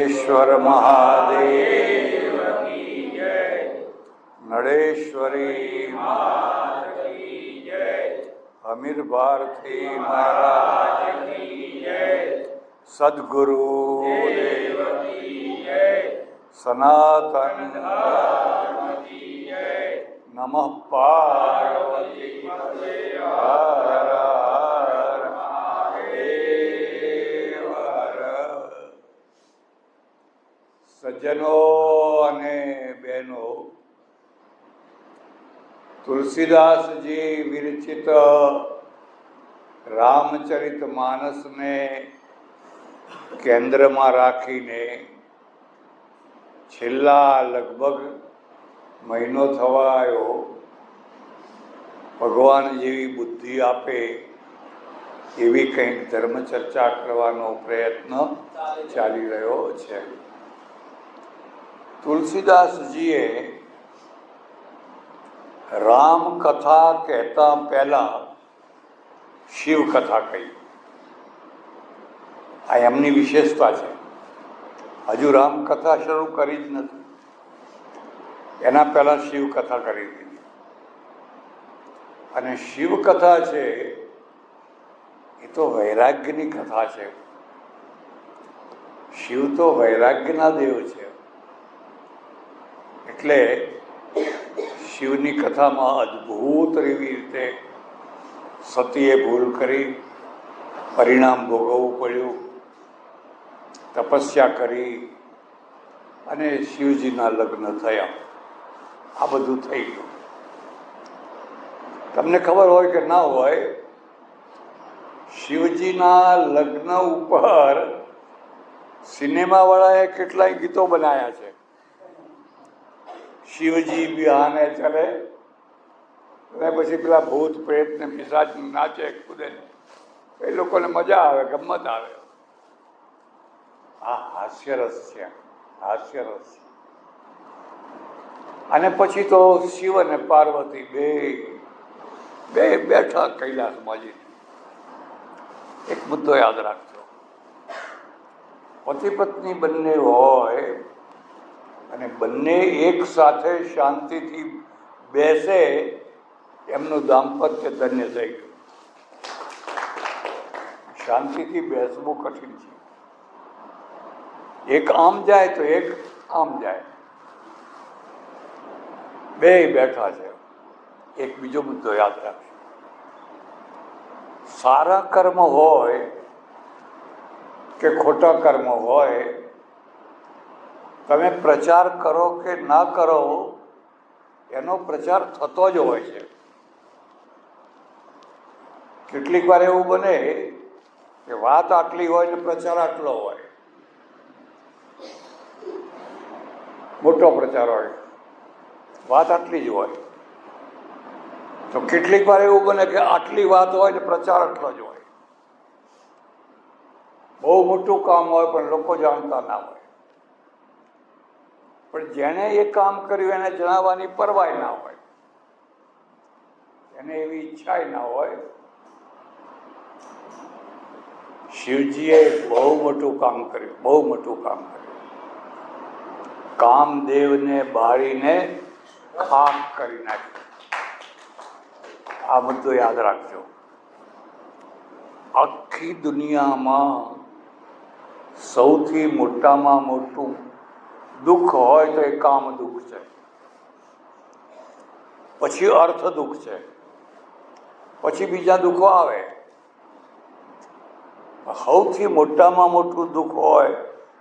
ईश्वर महादेव की जय। नरेश्वरी मात की जय। अमीर भारती महाराज की जय। सद्गुरु देव की जय। सनातन धर्म की जय। नमः पार्वती पते हर हर महादेव हर। સજ્જનો અને બહેનો, તુલસીદાસજી વિરચિત રામચરિત માનસને કેન્દ્રમાં રાખીને છેલ્લા લગભગ મહિનો થવા આવ્યો. ભગવાન જેવી બુદ્ધિ આપે એવી કંઈક ધર્મચર્ચા કરવાનો પ્રયત્ન ચાલી રહ્યો છે. તુલસીદાસજીએ રામ કથા કહેતા પહેલા શિવ કથા કહી. આ એમની વિશેષતા છે. હજુ રામ કથા શરૂ કરી જ નથી, એના પહેલા શિવ કથા કરી દીધી. અને શિવ કથા છે એ તો વૈરાગ્યની કથા છે. શિવ તો વૈરાગ્યના દેવ છે. એટલે શિવની કથામાં અદ્ભુત એવી રીતે સતીએ ભૂલ કરી, પરિણામ ભોગવવું પડ્યું, તપસ્યા કરી અને શિવજીના લગ્ન થયા. આ બધું થઈ ગયું. તમને ખબર હોય કે ના હોય, શિવજીના લગ્ન ઉપર સિનેમાવાળાએ કેટલાય ગીતો બનાવ્યા છે. શિવજી બિહાને ચલે, અને પછી પેલા ભૂત પ્રેત ને પિશાચ નાચે કૂદે, એ લોકોને મજા આવે, ગમત આવે. આ હાસ્યરસ છે, હાસ્યરસ. અને પછી તો શિવ અને પાર્વતી બે બેઠા કૈલાસમાં જઈને. એક મુદ્દો યાદ રાખજો, પતિ પત્ની બંને હોય અને બંને એક સાથે શાંતિથી બેસે, એમનું દાંપત્ય ધન્ય થઈ ગયું. શાંતિથી બેસવું કઠિન છે. એક આમ જાય તો એક આમ જાય, બે બેઠા છે. એક બીજો મુદ્દો યાદ રાખજો, સારા કર્મ હોય કે ખોટા કર્મ હોય, તમે પ્રચાર કરો કે ના કરો, એનો પ્રચાર થતો જ હોય છે. કેટલીક વાર એવું બને કે વાત આટલી હોય ને પ્રચાર આટલો હોય, મોટો પ્રચાર હોય, વાત આટલી જ હોય. તો કેટલીક વાર એવું બને કે આટલી વાત હોય ને પ્રચાર આટલો જ હોય. બહુ મોટું કામ હોય પણ લોકો જાણતા ના હોય. પણ જેણે એ કામ કર્યું એને જણાવવાની પરવાય ના હોય, એને એવી ઈચ્છા ના હોય. શિવજીએ બહુ મોટું કામ કર્યું, બહુ મોટું કામ કર્યું. કામદેવને બાળીને ખાક કરી નાખ્યું. આ બધું યાદ રાખજો. આખી દુનિયામાં સૌથી મોટામાં મોટું દુઃખ હોય તો એ કામ દુઃખ છે. પછી અર્થ દુઃખ છે, પછી બીજા દુઃખો આવે. સૌથી મોટામાં મોટું દુઃખ હોય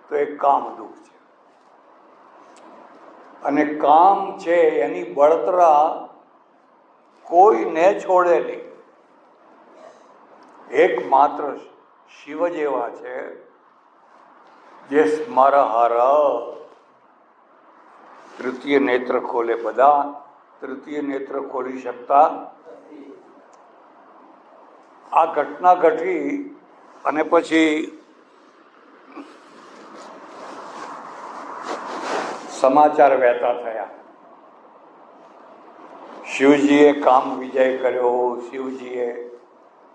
તો એ કામ દુઃખ છે. અને કામ છે એની બળતરા કોઈને છોડે નહીં. એકમાત્ર શિવ જેવા છે જે સ્મરહર, તૃતીય નેત્ર ખોલે. બધા તૃતીય નેત્ર ખોલી શકતા. આ ઘટના ઘટી અને પછી સમાચાર વહેતા થયા. શિવજીએ કામ વિજય કર્યો, શિવજીએ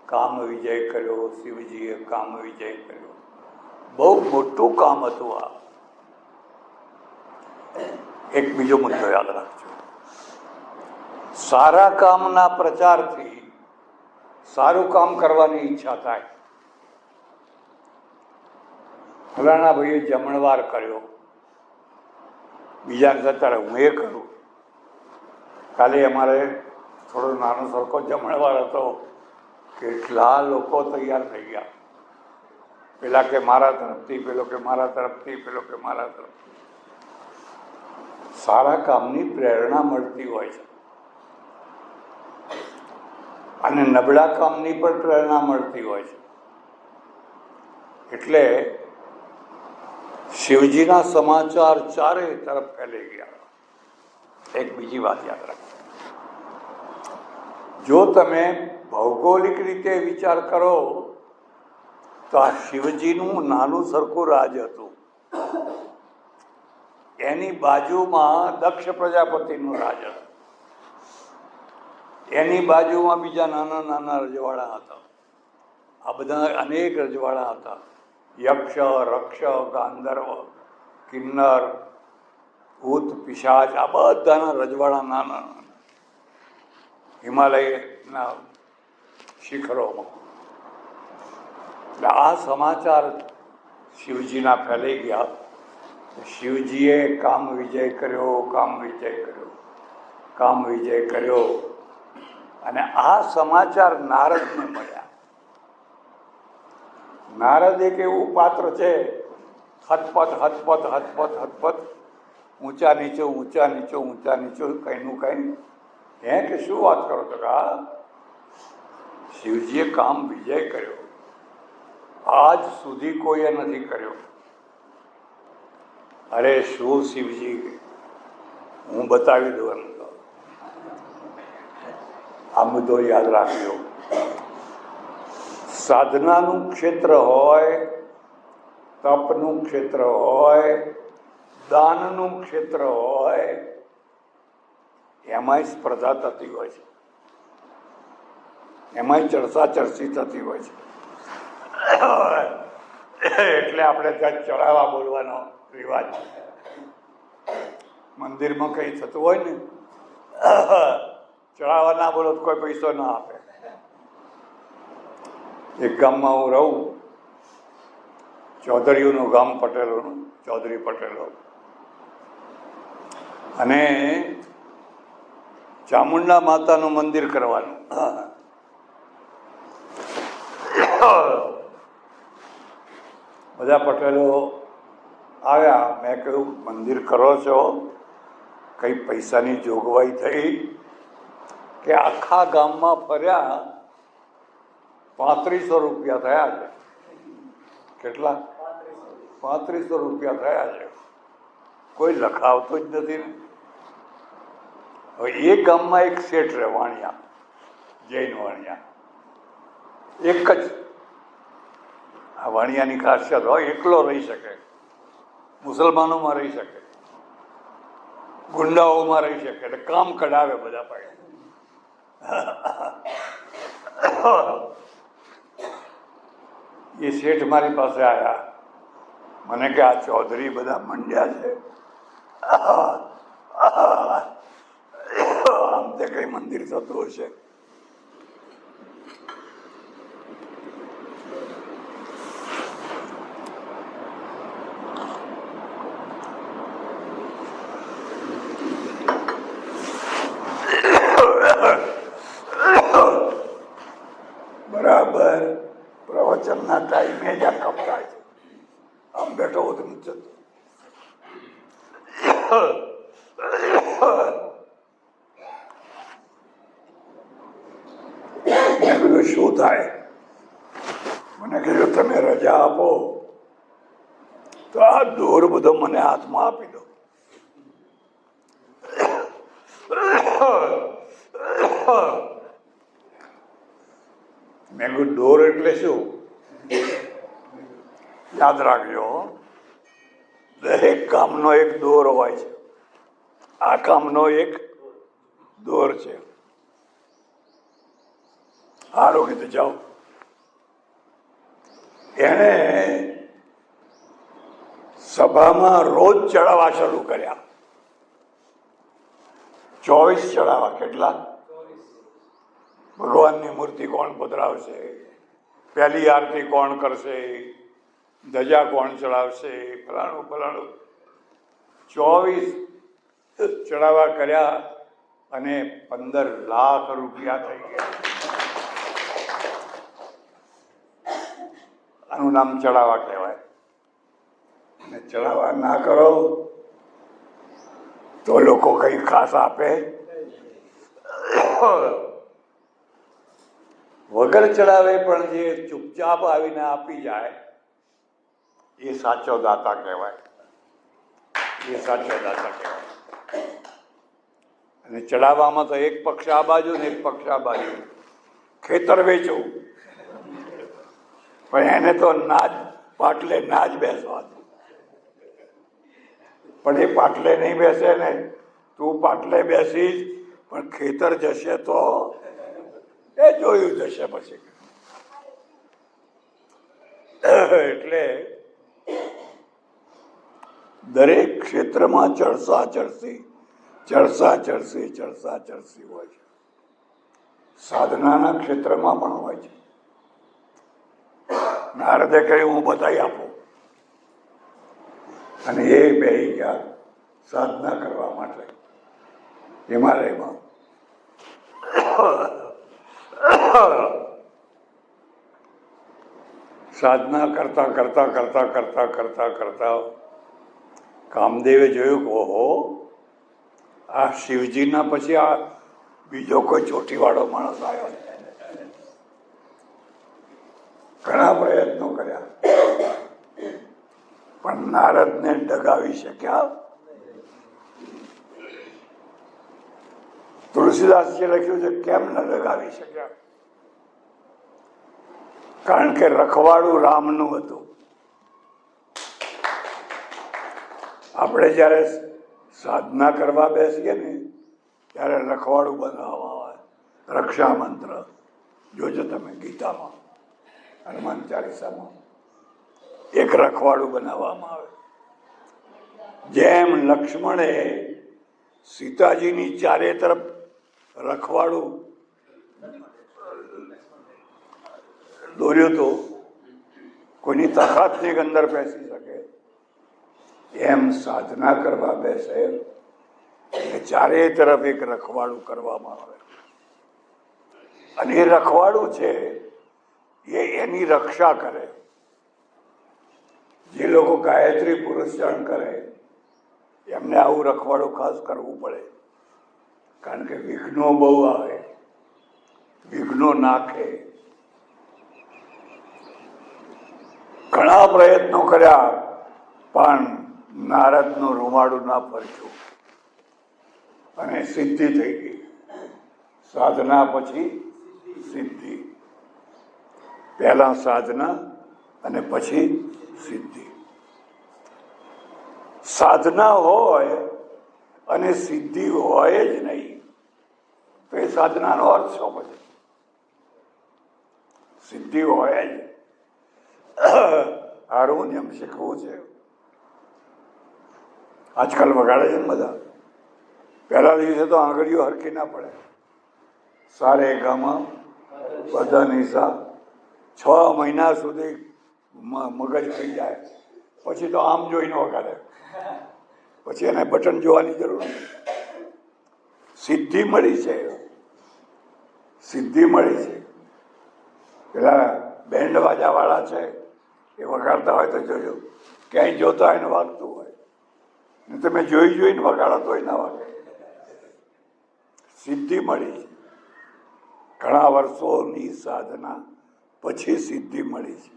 કામ વિજય કર્યો, શિવજીએ કામ વિજય કર્યો. બહુ મોટું કામ હતું આ. એક બીજો મુદ્દો યાદ રાખજો, સારા કામના પ્રચારથી સારું કામ કરવાની ઈચ્છા થાય. ફલાણા ભાઈએ જમણવાર કર્યો, બીજાને અત્યારે હું એ કરું. કાલે અમારે થોડો નાનો સરખો જમણવાર હતો, કેટલા લોકો તૈયાર થઈ ગયા. પેલા કે મારા તરફથી, પેલો કે મારા તરફથી, પેલો કે મારા તરફથી. સારા કામની પ્રેરણા મળતી હોય છે અને નબળા કામની પણ પ્રેરણા મળતી હોય છે. એટલે શિવજીના સમાચાર ચારે તરફ ફેલાઈ ગયા. એક બીજી વાત યાદ રાખો, જો તમે ભૌગોલિક રીતે વિચાર કરો તો આ શિવજીનું નાનું સરખું રાજ હતું, એની બાજુમાં દક્ષ પ્રજાપતિનું રાજ હતું, એની બાજુમાં બીજા નાના નાના રજવાડા હતા. આ બધા અનેક રજવાડા હતા. યક્ષ, રક્ષ, ગાંધર્વ, કિન્નર, ભૂત, પિશાચ, આ બધાના રજવાડા નાના નાના હિમાલયના શિખરોમાં. આ સમાચાર શિવજીના ફેલાઈ ગયા. શિવજીએ કામ વિજય કર્યો, કામ વિજય કર્યો, કામ વિજય કર્યો. અને આ સમાચાર નારદને મળ્યા. નારદ એક એવું પાત્ર છે, હતપત હતપત હતપત હતપત, ઊંચા નીચો ઊંચા નીચો ઊંચા નીચો, કઈનું કઈ. હે કે શું વાત કરો છો? આ શિવજીએ કામ વિજય કર્યો, આજ સુધી કોઈએ નથી કર્યો. અરે શું શિવજી, હું બતાવી દઉં. આ મુદ્દો યાદ રાખજો. સાધનાનું ક્ષેત્ર હોય, તપનું ક્ષેત્ર હોય, દાનનું ક્ષેત્ર હોય, એમાંય સ્પર્ધા થતી હોય છે, એમાંય ચર્ચા ચર્ચી થતી હોય છે. એટલે આપણે ત્યાં ચડાવવા બોલવાનો રિવાજ. મંદિરમાં કઈ થતું હોય ને, ચડાવવા ના બોલો તો કોઈ પૈસો ના આપે. એક ગામમાં હું રહું, ચૌધરીઓનું ગામ, પટેલોનું, ચૌધરી પટેલો. અને ચામુંડા માતાનું મંદિર કરવાનું. બધા પટેલો આવ્યા. મેં કહ્યું, મંદિર કરો છો, કઈ પૈસાની જોગવાઈ થઈ? કે આખા ગામમાં ફર્યા, 3500 રૂપિયા થયા છે. કેટલા? 3500 રૂપિયા થયા છે. કોઈ લખાવતું જ નથી ને. હવે એ ગામમાં એક શેઠ રહે, વાણિયા, જૈન વાણિયા, એક જ. આ વાણિયાની ખાસિયત હોય, એકલો રહી શકે, મુસલમાનોમાં રહી શકે, ગુંડાઓમાં રહી શકે, એટલે કામ કઢાવે બધા પાસે. એ શેઠ મારી પાસે આવ્યા. મને કે આ ચૌધરી બધા મંડ્યા છે, આમ તે કઈ મંદિર થતું હશે. બરાબર પ્રવચનના ટાઈમે જ આ કપડાય છે. આમ બેઠો હોત નીચે. મેં કીધું શું થાય? મને કીધું તમે રજા આપો તો આ દોર બધો મને હાથમાં આપી દો. મેં કીધું દોર એટલે શું? યાદ રાખજો, દરેક કામનો એક દોર હોય છે. આ કામનો એક દોર છે. સારું કીધું, જાઓ. એને સભામાં રોજ ચડાવવા શરૂ કર્યા. 24 ચડાવવા. કેટલા? ભગવાનની મૂર્તિ કોણ પધરાવશે, પહેલી આરતી કોણ કરશે, ધજા કોણ ચડાવશે, ફલાણું ફલાણું 24 ચડાવવા કર્યા અને 15 લાખ રૂપિયા થઈ ગયા. આનું નામ ચડાવવા કહેવાય. અને ચડાવવા ના કરો તો લોકો કઈ ખાસ આપે? વગર ચડાવે પણ જે ચૂપચાપ આવીને આપી જાય એ સાચો દાતા કહેવાય. એ સાચો દાતા કહેવાય. અને ચડાવવામાં તો એક પક્ષ આ બાજુ ને એક પક્ષ આ બાજુ. ખેતર વેચવું પણ એને તો ના જ પાટલે ના જ બેસવા. પણ એ પાટલે નહીં બેસે ને, તું પાટલે બેસીશ પણ ખેતર જશે તો એ જોયું જશે પછી. એટલે દરેક ક્ષેત્રમાં ચડસા ચડસી હોય છે. સાધનાના ક્ષેત્રમાં પણ હોય છે. નારદે કહ્યું હું બતાવી આપું, અને એ બેહી ગયા સાધના કરવા માટે હિમાલયમાં. સાધના કરતા કરતા કરતા કરતા કરતા કરતા કામદેવે જોયું કે ઓહો, આ શિવજીના પછી આ બીજો કોઈ ચોટીવાળો માણસ આવ્યો. ઘણા પ્રયત્નો કર્યા પણ નારદને ડગાવી શક્યા. તુલસીદાસજીએ લખ્યું છે કેમ ન ડગાવી શક્યા? કારણ કે રખવાડું રામનું હતું. આપણે જ્યારે સાધના કરવા બેસીએ ને ત્યારે રખવાડું બનાવવામાં આવે. રક્ષા મંત્ર જોજો તમે ગીતામાં, હનુમાન ચાલીસામાં એક રખવાડું બનાવવામાં આવે. જેમ લક્ષ્મણે સીતાજીની ચારે તરફ રખવાડું દોર્યું તો કોઈની તાકાતની અંદર બેસી શકે, એમ સાધના કરવા બેસે ચારે તરફ એક રખવાડું કરવામાં આવે. અને એ રખવાડું છે એ એની રક્ષા કરે. જે લોકો ગાયત્રી પુરસ્ચરણ કરે એમને આવું રખવાડું ખાસ કરવું પડે. કારણ કે વિઘ્નો બહુ આવે, વિઘ્નો નાખે. ઘણા પ્રયત્નો કર્યા પણ નારદનું રૂમાડું ના ફરક્યું અને સિદ્ધિ થઈ ગઈ. સાધના પછી સિદ્ધિ. પહેલા સાધના અને પછી સિદ્ધિ. સાધના હોય અને સિદ્ધિ હોય જ નહીં તો એ સાધનાનો અર્થ શું પછી? સિદ્ધિ હોય જ. હાર્મોનિયમ શીખવું છે, આજકાલ વગાડે છે ને બધા. પહેલા દિવસે તો આંગળીઓ હરખી ના પડે. સારે ગામાં બધા નિશા 6 મહિના સુધી મગજ થઈ જાય. પછી તો આમ જોઈને વગાડે. પછી એને બટન જોવાની જરૂર નથી. સિદ્ધિ મળી છે, સિદ્ધિ મળી છે. પેલા બેન્ડ વાજા વાળા છે એ વગાડતા હોય તો જોજો, ક્યાંય જોતા હોય ને વાગતું હોય ને તમે જોઈને વગાડો તોય ના વાગે. સિદ્ધિ મળી છે. ઘણા વર્ષોની સાધના પછી સિદ્ધિ મળી છે.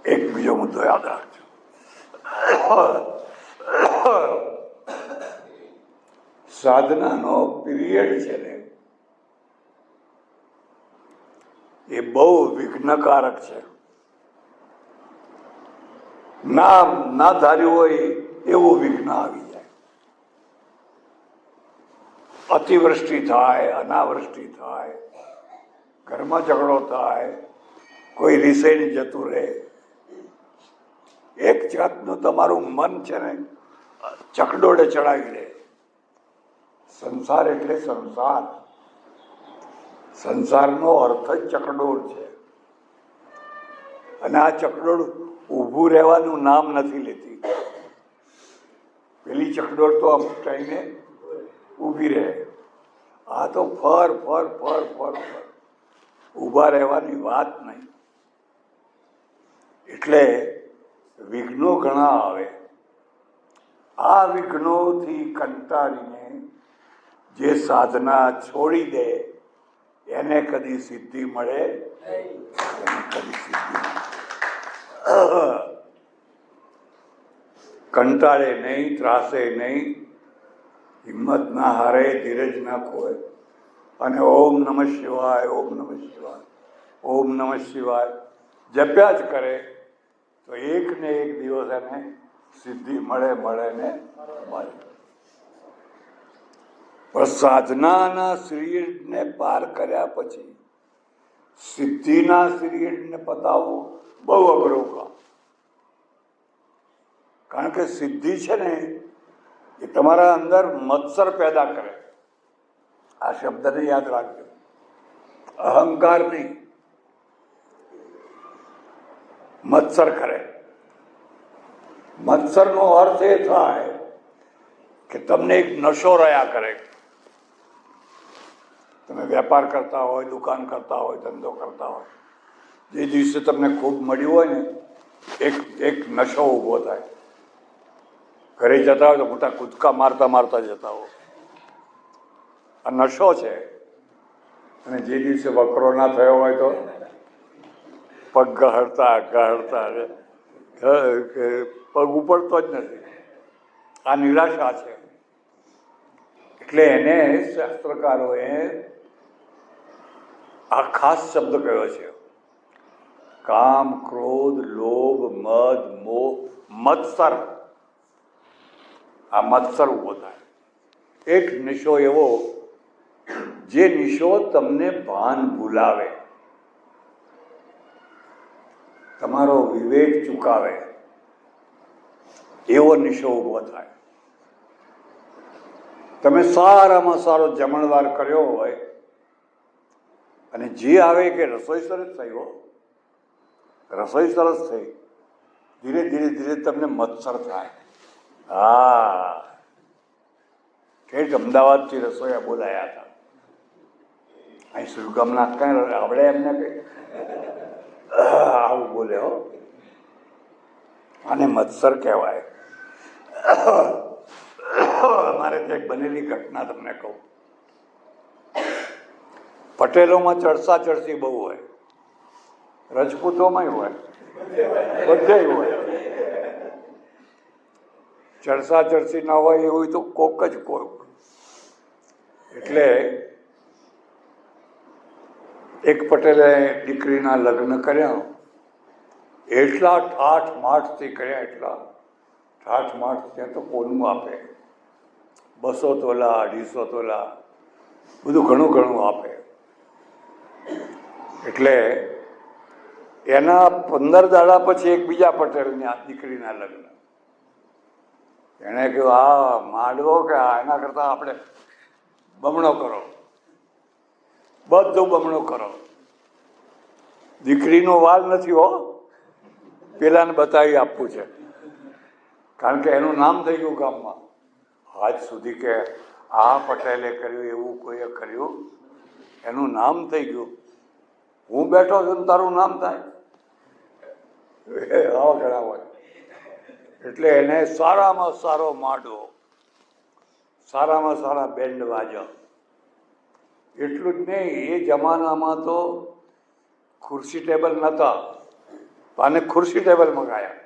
એક બીજો મુદ્દો યાદ રાખજો. સાધનાનો પીરિયડ છે ને એ બહુ વિઘ્નકારક છે. ના ધાર્યું હોય એવું વિઘ્ન આવી જાય. અતિવૃષ્ટિ થાય, અનાવૃષ્ટિ થાય, ઘરમાં ઝઘડો થાય, કોઈ રિસાઈને જતું રહે. એક જાતનું તમારું મન છે ને ચકડોળે ચડાવી દે. સંસાર એટલે સંસાર. સંસારનો અર્થ જ ચકડોળ છે. અને આ ચકડોળ ઊભું રહેવાનું નામ નથી લેતી. પેલી ચકડોળ તો અમુક ટાઈમે ઊભી રહે. આ તો ફર ફર ફર ફર ફર, ઊભા રહેવાની વાત નહીં. એટલે વિઘ્નો ઘણા આવે. આ વિઘ્નોથી કંટાળીને જે સાધના છોડી દે એને કદી સિદ્ધિ મળે, એને કદી સિદ્ધિ મળે. કંટાળે નહીં, ત્રાસે નહીં, હિંમત ના હારે, ધીરજ ના ખોય, અને ઓમ નમઃ શિવાય, ઓમ નમઃ શિવાય, ઓમ નમઃ શિવાય જપ્યા જ કરે તો એક ને એક દિવસ એને સિદ્ધિ મળે મળે ને મળે. પણ સાધનાના શ્રીને પાર કર્યા પછી સિદ્ધિના શ્રીને પતાવવું બહુ અઘરું કામ. કારણ કે સિદ્ધિ છે ને એ તમારા અંદર મત્સર પેદા કરે. આ શબ્દને યાદ રાખજો. અહંકાર નહીં, મત્સર કરે. મત્સરનો અર્થ એ થાય કે તમને એક નશો રહ્યા કરે. તમે વેપાર કરતા હોય, દુકાન કરતા હોય, ધંધો કરતા હોય, જે દિવસે તમને ખૂબ મળ્યું હોય ને એક નશો ઊભો થાય. ઘરે જતા હોય તો મોટા કૂદકા મારતા મારતા જતા હોય. આ નશો છે. અને જે દિવસે વકરો ના થયો હોય તો પગ ગહડતા ગહડતા પગ ઉપડતો જ નથી. આ નિરાશા છે. એટલે એને શાસ્ત્રકારોએ આ ખાસ શબ્દ કયો છે. કામ, ક્રોધ, લોભ, મદ, મોહ, મત્સર. આ મત્સર ઉભો થાય. એક નિશો એવો જે નિશો તમને ભાન ભૂલાવે, તમારો વિવેક ચૂકાવે, એવો નિશો ઉભો થાય. તમે સારામાં સારો જમણવાર કર્યો હોય અને જે આવે કે રસોઈ સરસ થઈ હો, રસોઈ સરસ થઈ, ધીરે ધીરે ધીરે તમને મત્સર થાય. હા, ઠેઠ અમદાવાદથી રસોઈયા બોલાયા હતા. અહીં સુરગામના કઈ આપણે એમને કઈ આવું બોલે હો. આને મત્સર કહેવાય. અમારે ત્યાં બનેલી ઘટના તમને કહું. પટેલોમાં ચડસા ચડસી બહુ હોય, રજપૂતોમાં હોય, બધે હોય. ચડસા ચડસી ના હોય એવું તો કોક જ કોક. એટલે એક પટેલે દીકરીના લગ્ન કર્યા. એટલા ઠાઠ માઠથી કર્યા, એટલા ઠાઠ માઠ. ત્યાં તો કોનું આપે, 200 તોલા, 250 તોલા, બધું ઘણું ઘણું આપે. એટલે એના 15 દાડા પછી એક બીજા પટેલની દીકરીના લગ્ન. એણે કહ્યું આ માંડવો કે એના કરતા આપણે બમણો કરો, બધું બમણો કરો. દીકરીનો વાલ નથી હો, પેલાને બતાવી આપવું છે. કારણ કે એનું નામ થઈ ગયું ગામમાં. આજ સુધી કે આ પટેલે કર્યું એવું કોઈએ કર્યું, એનું નામ થઈ ગયું. હું બેઠો છું ને તારું નામ થાય, આવા ઘણા હોય. એટલે એને સારામાં સારો માંડવો, સારામાં સારા બેન્ડ વાજા. એટલું જ નહીં, એ જમાનામાં તો ખુરશી ટેબલ નહોતા, આને ખુરશી ટેબલ મંગાયા.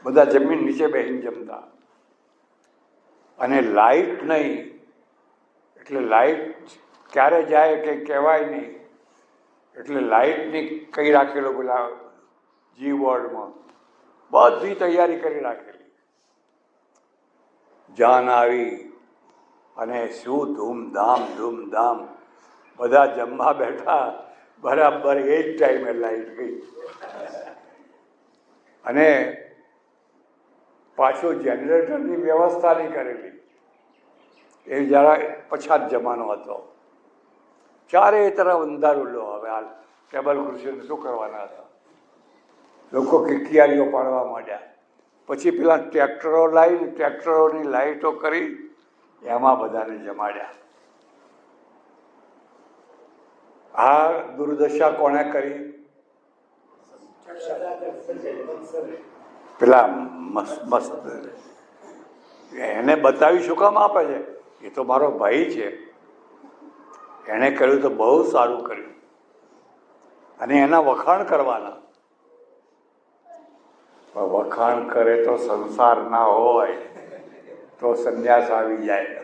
બધા જમીન નીચે બેસીને જમતા. અને લાઇટ નહીં, એટલે લાઇટ ક્યારે જાય કંઈ કહેવાય નહીં. એટલે લાઇટની કઈ રાખેલો પેલા જી બોર્ડમાં બધી તૈયારી કરી રાખેલી. જાન આવી અને શું ધૂમધામ ધૂમધામ બધા જમવા બેઠા. બરાબર એ જ ટાઈમે લાઈટ ગઈ. અને પાછું જનરેટરની વ્યવસ્થા નહીં કરેલી. એ જરા પછાત જમાનો હતો, ચારે તરફ અંધારું લો. હવે હાલ ટેબલ ખુરશીને શું કરવાના હતા, લોકો કિકિયારીઓ પાડવા માંડ્યા. પછી પેલા ટ્રેક્ટરો લાવીને ટ્રેક્ટરોની લાઈટો કરી એમાં બધાને જમાડ્યા. આ દુર્દશા કોણે કરી? પેલા મસ્ત એને બતાવી શું કામ આપે છે? એ તો મારો ભાઈ છે, એણે કર્યું તો બહુ સારું કર્યું, અને એના વખાણ કરવાના. પણ વખાણ કરે તો સંસાર ના હોય તો સંન્યાસ આવી જાય.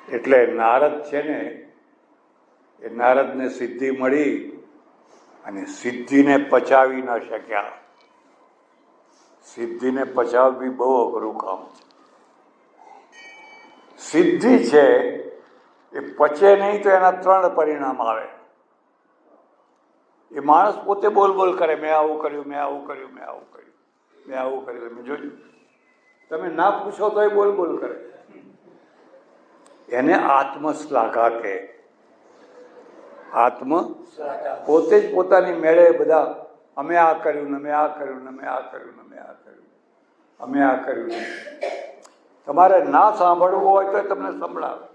એટલે નારદ છે ને, એ નારદને સિદ્ધિ મળી અને સિદ્ધિને પચાવી ન શક્યા. સિદ્ધિને પચાવવી બહુ અઘરું કામ છે. સિદ્ધિ છે એ પચે નહીં તો એના 3 પરિણામ આવે. એ માણસ પોતે બોલ બોલ કરે, મેં આવું કર્યું, મેં આવું કર્યું, મેં આવું કર્યું, મેં આવું કર્યું. તમે જોજો, તમે ના પૂછો તો એ બોલ બોલ કરે. એને આત્મશ્લાઘા કહે. પોતે જ પોતાની મેળે બધા અમે આ કર્યું ને, અમે આ કર્યું ને, અમે આ કર્યું ને, અમે આ કર્યું, અમે આ કર્યું. તમારે ના સાંભળવું હોય તો તમને સંભળાવે.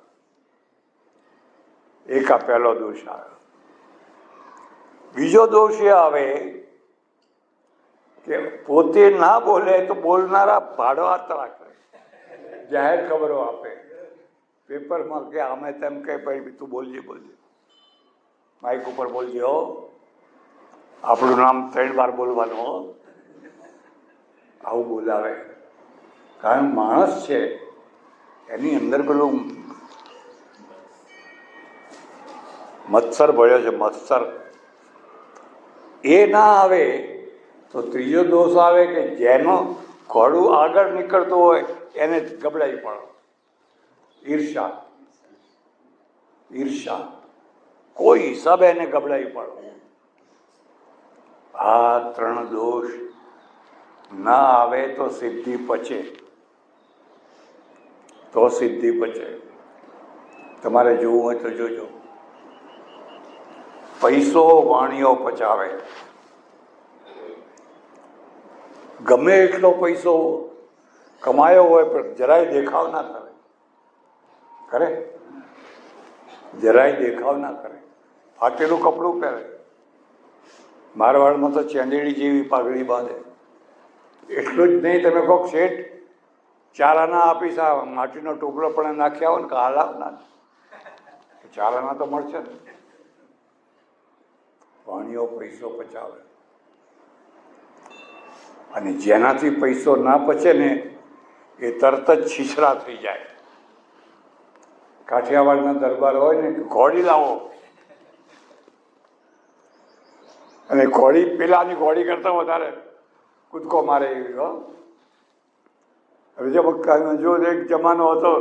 એક આ પહેલો દોષ આવે. બીજો દોષ એ આવે કે પોતે ના બોલે તો બોલનારા ભાડો હાથ રાખે, જાહેર ખબરો આપે, પેપરમાં કે અમે તેમ કહે, ભાઈ તું બોલજે, માઇક ઉપર બોલજે હો, આપણું નામ 3 વાર બોલવાનું હો. આવું બોલાવે. કારણ માણસ છે એની અંદર પેલું મત્સર ભળ્યો છે, મત્સર. એ ના આવે તો ત્રીજો દોષ આવે કે જેનો ઘોડું આગળ નીકળતું હોય એને ગબડાઈ પડો. ઈર્ષા કોઈ હિસાબે એને ગબડાઈ પડો. આ 3 દોષ ના આવે તો સિદ્ધિ પચે. તમારે જોવું હોય તો જોજો. પૈસો વાણીઓ પચાવે. ગમે એટલો પૈસો કમાયો હોય પણ જરાય દેખાવ ના કરે. જરાય દેખાવ ના કરે. ફાટેલું કપડું પહેરે. મારવાડમાં તો ચેંદડી જેવી પાઘડી બાંધે. એટલું જ નહીં, તમે કહો શેઠ 4 આના આપીશ, આ માટીનો ટોપલો પણ નાખ્યા હોય ને, હાલાવ ના 4 આના તો મળશે ને. વાણીઓ પૈસો પચાવે. અને જેનાથી પૈસો ના પચે ને એ તરત જ છીછરા થઈ જાય. કાઠિયાવાડના દરબાર હોય ને, ઘોડી લાવો, અને ઘોડી પેલાની ઘોડી કરતા વધારે કૂદકો મારે એવી. હવે જો એક જમાનો હતો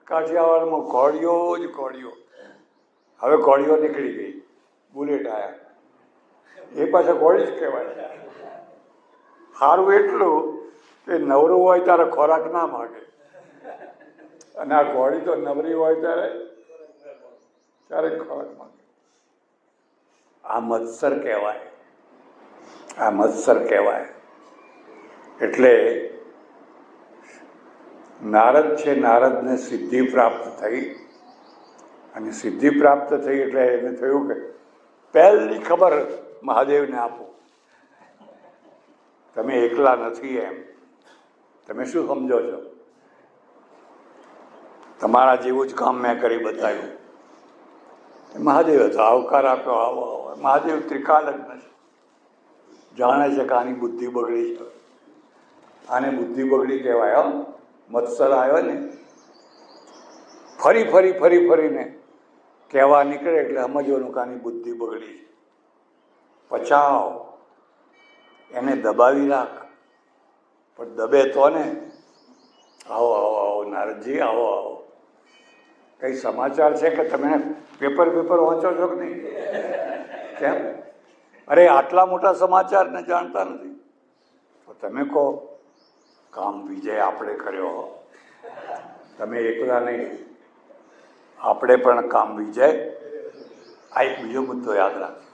કાઠિયાવાડમાં ઘોડીઓ જ ઘોડીઓ. હવે ઘોડીઓ નીકળી ગઈ, બુલેટ આવ્યા. એ પાછા ઘોડી જ કહેવાય. સારું એટલું કે નવરું હોય ત્યારે ખોરાક ના માગે, અને આ ઘોડી તો નવરી હોય ત્યારે ખોરાક માગે. આ મત્સર કહેવાય. એટલે નારદ છે, નારદને સિદ્ધિ પ્રાપ્ત થઈ. અને સિદ્ધિ પ્રાપ્ત થઈ એટલે એને થયું કે પહેલી ખબર મહાદેવને આપો, તમે એકલા નથી. એમ તમે શું સમજો છો? તમારા જેવું જ કામ મેં કરી બતાવ્યું. મહાદેવ હતો, આવકાર આપ્યો, આવો આવો. મહાદેવ ત્રિકાલજ્ઞ છે, જાણે છે કે આની બુદ્ધિ બગડી છે. આને બુદ્ધિ બગડી કહેવાય. મત્સર આવ્યો ને, ફરીને કહેવા નીકળે એટલે સમજવાનું કે આની બુદ્ધિ બગડી છે. પચાવ, એને દબાવી રાખ. પણ દબે તો ને. આવો નારદજી, આવો. કઈ સમાચાર છે કે તમે પેપર વાંચો છો કે નહીં? કેમ? અરે આટલા મોટા સમાચારને જાણતા નથી તો તમે કહો કામ વિજય આપણે કર્યો. તમે એકલા નહીં, આપણે પણ કામ વિજય. આ એક બીજો મુદ્દો યાદ રાખજો.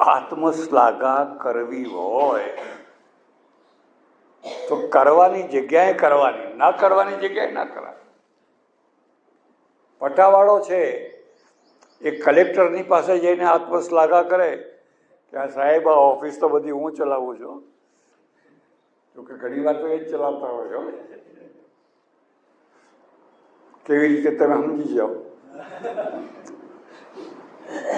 આત્મશ્લાઘા કરવી હોય તો કરવાની જગ્યાએ કરવાની, ના કરવાની જગ્યાએ ના કરવાની. પટાવાળો છે એ કલેક્ટરની પાસે જઈને આત્મશ્લાઘા કરે કે આ સાહેબ આ ઓફિસ તો બધી હું ચલાવું છું. જોકે ઘણી વાર તો એ જ ચલાવતા હોય છો. કેવી રીતે તમે સમજી જાઓ.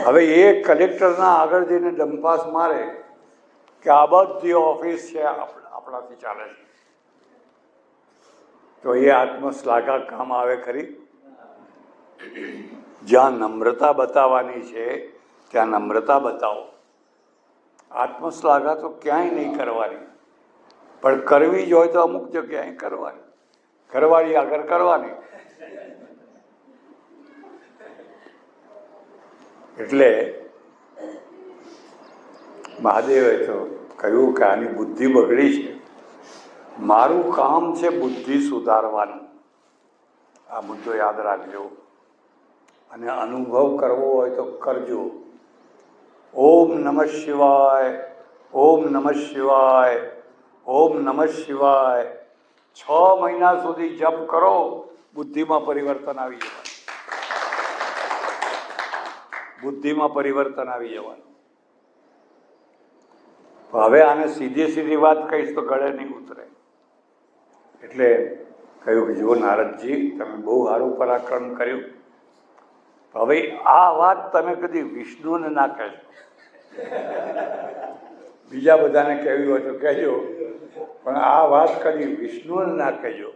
હવે એ કલેક્ટરના આગળ જઈને ડંપાસ મારે કે આ બધી ઓફિસ છે આપણાથી ચાલે છે, તો એ આત્મશ્લાઘા કામ આવે ખરી? જ્યાં નમ્રતા બતાવવાની છે ત્યાં નમ્રતા બતાવો. આત્મશ્લાઘા તો ક્યાંય નહીં કરવાની, પણ કરવી જ હોય તો અમુક જગ્યાએ કરવાની. ઘરવાળી આગળ કરવાની. એટલે મહાદેવે તો કહ્યું કે આની બુદ્ધિ બગડી છે, મારું કામ છે બુદ્ધિ સુધારવાનું. આ મુદ્દો યાદ રાખજો. અને અનુભવ કરવો હોય તો કરજો. ઓમ નમઃ શિવાય, ઓમ નમઃ શિવાય, ઓમ નમઃ શિવાય 6 મહિના સુધી જપ કરો, બુદ્ધિમાં પરિવર્તન આવી જવાનું. બુદ્ધિમાં પરિવર્તન આવી જવાનું. હવે આને સીધી વાત કહીશ તો ગળે નહીં ઉતરે. એટલે કહ્યું કે જુઓ નારદજી, તમે બહુ સારું પરાક્રમ કર્યું. હવે આ વાત તમે કદી વિષ્ણુને ના કહેજો. બીજા બધાને કહેવી હોય તો કહેજો, પણ આ વાત કદી વિષ્ણુને ના કહેજો.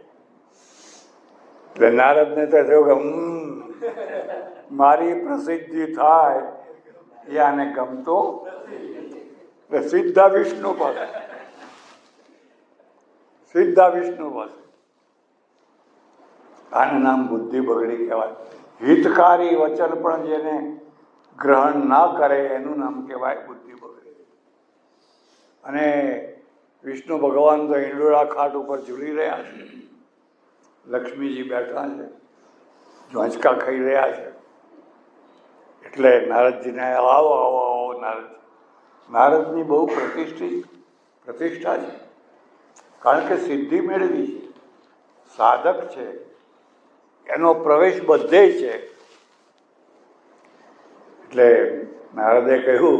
એટલે નારદને તો થયું કે મારી પ્રસિદ્ધિ થાય એ આને ગમતો. સીધા વિષ્ણુ પાસે, સીધા વિષ્ણુ પાસે. આનું નામ બુદ્ધિ બગડી કહેવાય. હિતકારી વચન પણ જેને ગ્રહણ ના કરે એનું નામ કહેવાય બુદ્ધિ બગડી. અને વિષ્ણુ ભગવાન તો ઈંડોળા ખાટ ઉપર ઝૂલી રહ્યા છે, લક્ષ્મીજી બેઠા છે, ઝોંચકા ખાઈ રહ્યા છે. એટલે નારદજીને આવો આવો આવો. નારદની બહુ પ્રતિષ્ઠા છે, કારણ કે સિદ્ધિ મેળવી છે, સાધક છે, એનો પ્રવેશ બધે છે. એટલે નારદે કહ્યું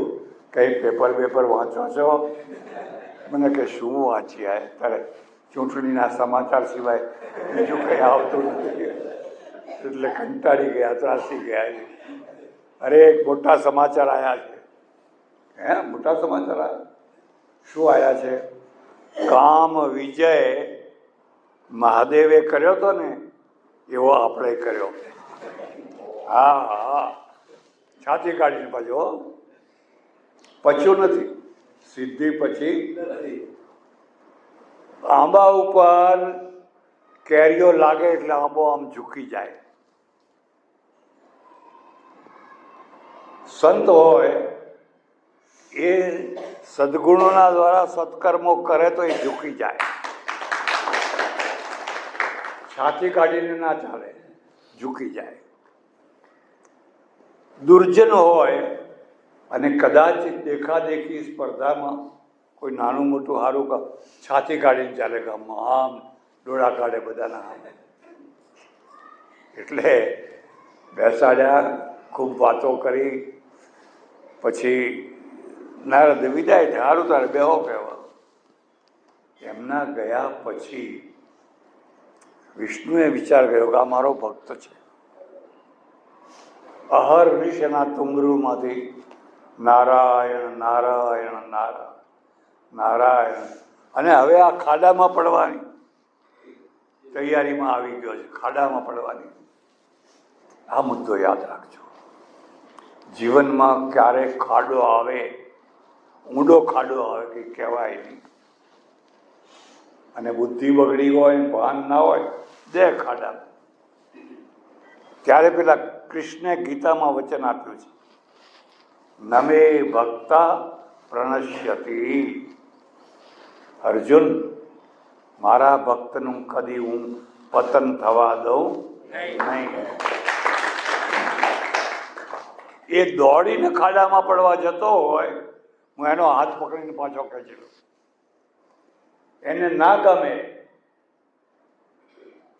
કંઈ પેપર વાંચો છો? મને કે શું વાંચી આય તારે? ચૂંટણીના સમાચાર સિવાય બીજું કંઈ આવતું નથી. એટલે કંટાળી ગયા, ત્રાસી ગયા. અરે એક મોટા સમાચાર આવ્યા છે. હે, મોટા સમાચાર આવ્યા? શું આવ્યા છે? કામ વિજય મહાદેવે કર્યો હતો ને એવો આપણે કર્યો. હા હા, છાતી કાઢીને પાછો. પચ્યું નથી, સિદ્ધિ પછી આંબા ઉપર કેરીઓ લાગે એટલે આંબો આમ ઝૂકી જાય. સંત હોય એ સદગુણોના દ્વારા સત્કર્મો કરે તો એ ઝૂકી જાય. છાતી કાઢીને ના ચાલે, ઝૂકી જાય. દુર્જન હોય અને કદાચ દેખાદેખી સ્પર્ધામાં કોઈ નાનું મોટું સારું છાતી કાઢીને ચાલે, ગામમાં આમ ડોળા કાઢે બધાના આમ. એટલે બેસાડ્યા, ખૂબ વાતો કરી. પછી નારદ વિદાય છે, સારું તારે બેહો કહેવા. એમના ગયા પછી વિષ્ણુએ વિચાર કર્યો કે આ મારો ભક્ત છે. અહર્નિશ એના તુંગરૂમાંથી નારાયણ નારાયણ નારાયણ નારાયણ. અને હવે આ ખાડામાં પડવાની તૈયારીમાં આવી ગયો છે, ખાડામાં પડવાની. આ મુદ્દો યાદ રાખજો. જીવનમાં ક્યારેક ખાડો આવે, ઊંડો ખાડો આવે કે કહેવાય નહીં. અને બુદ્ધિ બગડી હોય, ભાન ના હોય, દે ખાડા. ત્યારે પેલા કૃષ્ણે ગીતામાં વચન આપ્યું છે, નમે ભક્તા પ્રણશ્યતિ. અર્જુન, મારા ભક્તનું કદી હું પતન થવા દઉં નહીં. એ દોડીને ખાડામાં પડવા જતો હોય, હું એનો હાથ પકડીને પાછો ખેંચી લઉં. એને ના ગમે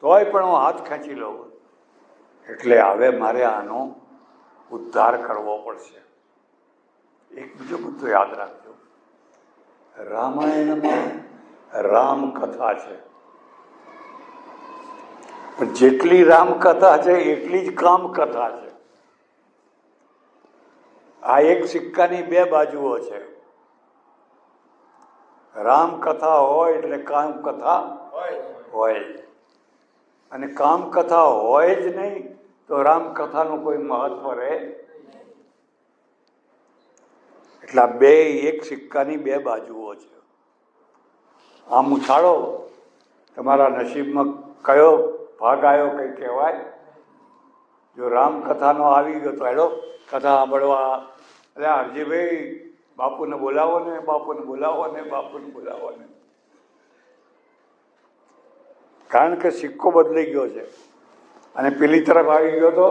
તોય પણ હું હાથ ખેંચી લઉં. એટલે હવે મારે આનો ઉદ્ધાર કરવો પડશે. એક બીજો મુદ્દો યાદ રાખજો. રામાયણમાં રામકથા છે, પણ જેટલી રામકથા છે એટલી જ કામકથા છે. આ એક સિક્કાની બે બાજુઓ છે. રામકથા હોય એટલે કામકથા હોય, અને કામકથા હોય જ નહીં તો રામકથાનું કોઈ મહત્વ રહે. એટલે આ બે એક સિક્કાની બે બાજુઓ છે. આમ ઉછાળો, તમારા નસીબમાં કયો ભાગ આવ્યો કંઈ કહેવાય? જો રામકથાનો આવી ગયો તો હેડો કથા સાંભળવા. એટલે હરજીભાઈ બાપુને બોલાવો ને, બાપુને બોલાવો ને, બાપુને બોલાવો ને. કારણ કે સિક્કો બદલાઈ ગયો છે અને પેલી તરફ આવી ગયો તો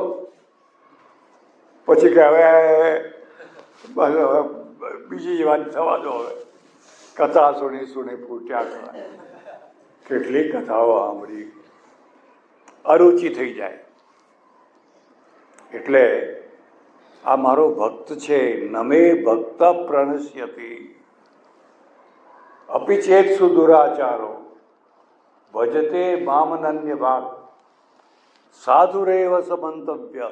પછી કે હવે બીજી વાત થવા દો, હવે કથા સુણી સુણી ફૂટ્યા કરે. કેટલી કથાઓ સાંભળી, અરુચિ થઈ જાય. એટલે આ મારો ભક્ત છે, નમે ભક્ત પ્રણશ્યતિ અપિ ચેત સુદુરાચારો ભજતે મામનન્ય ભાગ સાધુરેવ સમંતવ્ય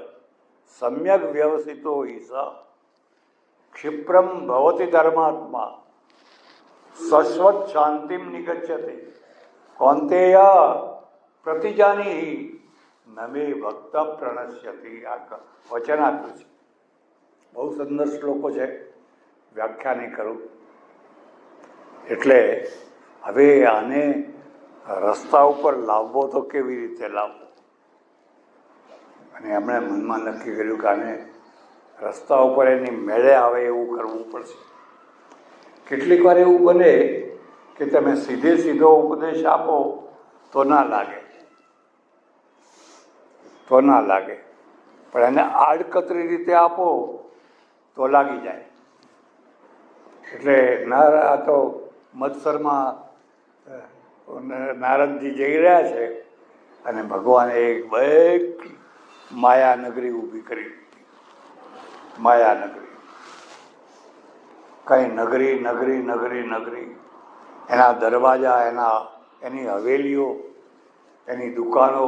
સમ્યક વ્યવસિતો હિસા ક્ષિપ્રમ ભવતિ ધર્માત્મા શાશ્વત શાંતિમ નિગચ્છતે કૌંતેય પ્રતિજાની નમે ભક્ત પ્રણશ્યતિ. આ વચન આપ્યું છે. બહુ સુંદર શ્લોકો છે, વ્યાખ્યા નહીં કરું. એટલે હવે આને રસ્તા ઉપર લાવવો તો કેવી રીતે લાવવો? અને એમણે મનમાં નક્કી કર્યું કે આને રસ્તા ઉપર એની મેળે આવે એવું કરવું પડશે. કેટલીક વાર એવું બને કે તમે સીધો ઉપદેશ આપો તો ના લાગે, પણ એને આડકતરી રીતે આપો તો લાગી જાય. એટલે આ તો મત્સરમાં નારદજી જઈ રહ્યા છે અને ભગવાને એક માયાનગરી ઊભી કરી. માયાનગરી, કઈ નગરી નગરી નગરી નગરી, એના દરવાજા, એની હવેલીઓ, એની દુકાનો,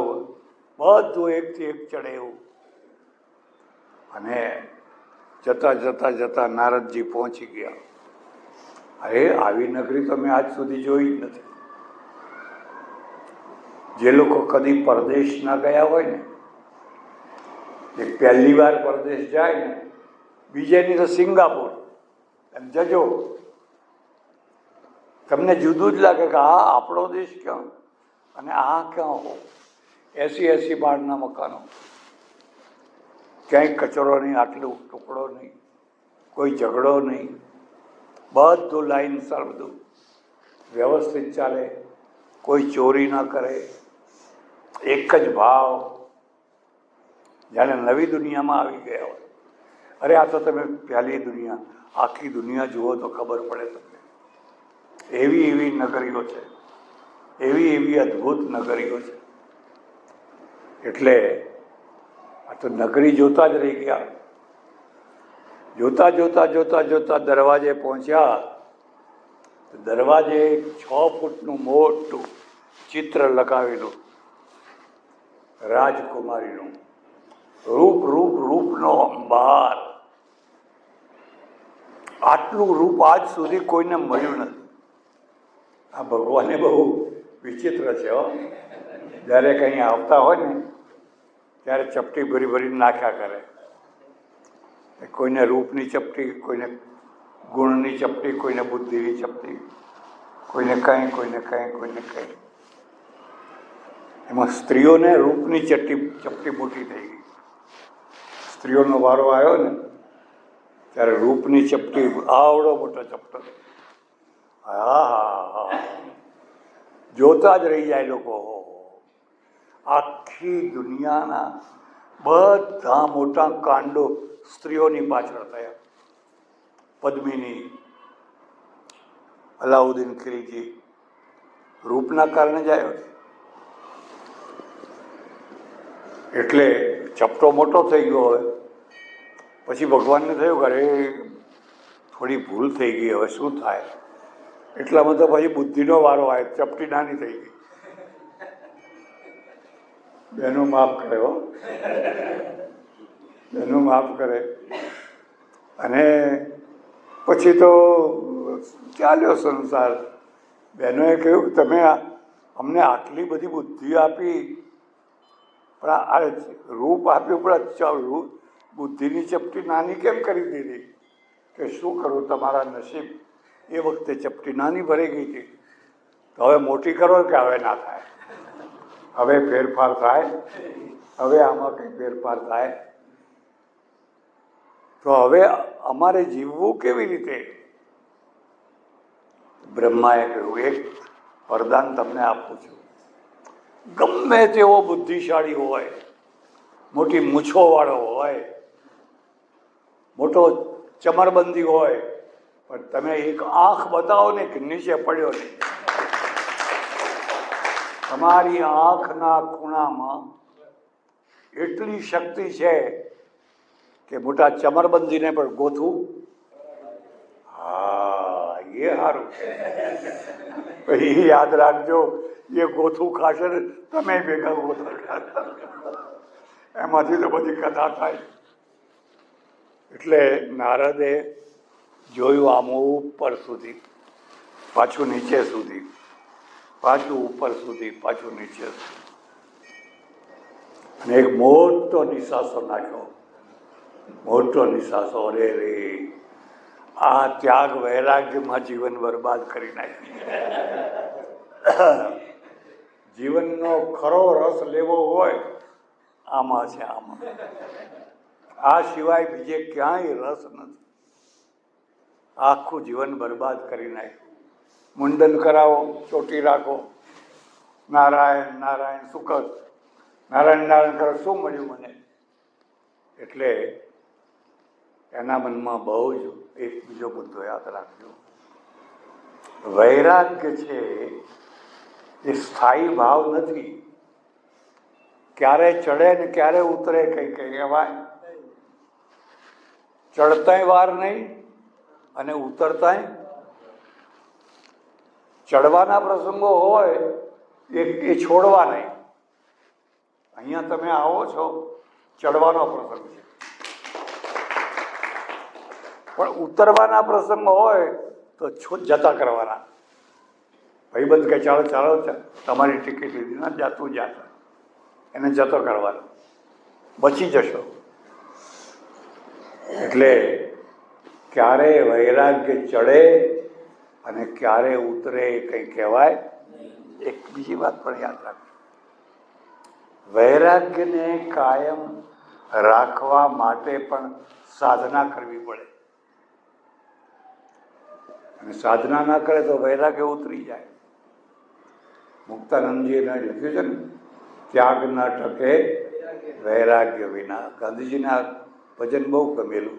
બધું એકથી એક ચડે એવું. અને જતા જતા જતા નારદજી પહોંચી ગયા. અરે આવી નગરી તો મેં આજ સુધી જોઈ જ નથી. જે લોકો કદી પરદેશ ના ગયા હોય ને, એ પહેલી વાર પરદેશ જાય ને, બીજેની તો સિંગાપુર એમ જજો, તમને જુદું જ લાગે કે આ આપણો દેશ ક્યાં અને આ ક્યાં હો. 80 માળના મકાનો, ક્યાંય કચરો નહીં, આટલો ટુકડો નહીં, કોઈ ઝઘડો નહીં, બધું લાઈનસર, બધું વ્યવસ્થિત ચાલે, કોઈ ચોરી ના કરે, એક જ ભાવ, જાણે નવી દુનિયામાં આવી ગયા હોય. અરે આ તો તમે પહેલી દુનિયા, આખી દુનિયા જુઓ તો ખબર પડે તમને. એવી નગરીઓ છે, એવી અદ્ભુત નગરીઓ છે. એટલે આ તો નગરી જોતા જ રહી ગયા. જોતા જોતા જોતા જોતા દરવાજે પહોંચ્યા. દરવાજે 6 ફૂટનું મોટું ચિત્ર લગાવેલું રાજકુમારીનું. રૂપનો અંબાર. આટલું રૂપ આજ સુધી કોઈને મળ્યું નથી. આ ભગવાને બહુ વિચિત્ર છે હો. જ્યારે કંઈ આવતા હોય ને ત્યારે ચપટી ભરીને નાખ્યા કરે. કોઈને રૂપની ચપટી, કોઈને ગુણની ચપટી, કોઈને બુદ્ધિની ચપટી, કોઈને કંઈ, કોઈને કંઈ, કોઈને કંઈ. એમાં સ્ત્રીઓને રૂપની ચપટી મોટી થઈ ગઈ. સ્ત્રીઓનો વારો આવ્યો ને ત્યારે રૂપની ચપટી આવડો મોટો ચપટો. હા, જોતા જ રહી જાય લોકો. આખી દુનિયાના બધા મોટા કાંડો સ્ત્રીઓની પાછળ થયા. પદ્મિની, અલાઉદ્દીન ખિલજી રૂપના કારણે જ આવ્યો છે. એટલે ચપટો મોટો થઈ ગયો. હવે પછી ભગવાનને થયું કે અરે થોડી ભૂલ થઈ ગઈ, હવે શું થાય? એટલામાં તો પછી બુદ્ધિનો વારો આવ્યો, ચપટી નાની થઈ ગઈ. બેનો માફ કરે હો, બેનો માફ કરે. અને પછી તો ચાલ્યો સંસાર. બહેનોએ કહ્યું તમે અમને આટલી બધી બુદ્ધિ આપી, પણ આ રૂપ આપ્યું, પણ બુદ્ધિની ચપટી નાની કેમ કરી દીધી? કે શું કરું, તમારા નસીબ એ વખતે ચપટી નાની ભરાઈ ગઈ હતી, તો હવે મોટી કરો કે હવે ના થાય? હવે ફેરફાર થાય? હવે આમાં કંઈ ફેરફાર થાય? તો હવે અમારે જીવવું કેવી રીતે? બ્રહ્માએ કહ્યું એક વરદાન તમને આપું છું. ગમે તેવો બુદ્ધિશાળી હોય, મોટી મૂછોવાળો હોય, મોટો ચમરબંધી હોય, પણ તમે એક આંખ બતાવો ને કે નીચે પડ્યો નહીં. તમારી આંખના ખૂણામાં એટલી શક્તિ છે કે મોટા ચમરબંધીને પણ ગોથું. હા, એ સારું. પછી યાદ રાખજો, એ ગોથું ખાશે ને તમે ભેગા ગોથા ખાતા. એમાંથી તો બધી કથા થાય. એટલે નારદે જોયું આમ ઉપર સુધી, પાછું નીચે સુધી, પાછું ઉપર સુધી, પાછું નીચે સુધી, અને એક મોટો નિશાસો નાખ્યો. મોટો નિશાસો. અરે રે, આ ત્યાગ વૈરાગ્યમાં જીવન બરબાદ કરી નાખ્યું. જીવનનો ખરો રસ લેવો હોય આમાં છે, આમાં. આ સિવાય બીજે ક્યાંય રસ નથી. આખું જીવન બરબાદ કરી નાખ્યું. મુંડન કરાવો, ચોટી રાખો, નારાયણ નારાયણ શું કર, નારાયણ નારાયણ કરો, શું મળ્યું મને? એટલે એના મનમાં બહુ જ એક બીજો મુદ્દો યાદ રાખજો. વૈરાગ્ય છે એ સ્થાયી ભાવ નથી. ક્યારે ચડે ને ક્યારે ઉતરે કઈ કઈ કહેવાય. ચડતાય વાર નહીં અને ઉતરતાય. ચડવાના પ્રસંગો હોય એ છોડવા નહીં. અહીંયા તમે આવો છો, ચડવાનો પ્રસંગ છે, પણ ઉતરવાના પ્રસંગો હોય તો જતા કરવાના. ભાઈબંધ કે ચાલો ચાલો તમારી ટિકિટ લીધી ના, જાતું જાતા એને જતો કરવાનો, બચી જશો. એટલે ક્યારે વૈરાગ્ય ચડે અને ક્યારે ઉતરે એ કંઈ કહેવાય. એક બીજી વાત પણ યાદ રાખજો, વૈરાગ્યને કાયમ રાખવા માટે પણ સાધના કરવી પડે. અને સાધના ના કરે તો વૈરાગ્ય ઉતરી જાય. મુક્તાનંદજીને લખ્યું છે ને, ત્યાગ ના ટકે વૈરાગ્ય વિના. ગાંધીજીના ભજન બહુ ગમેલું.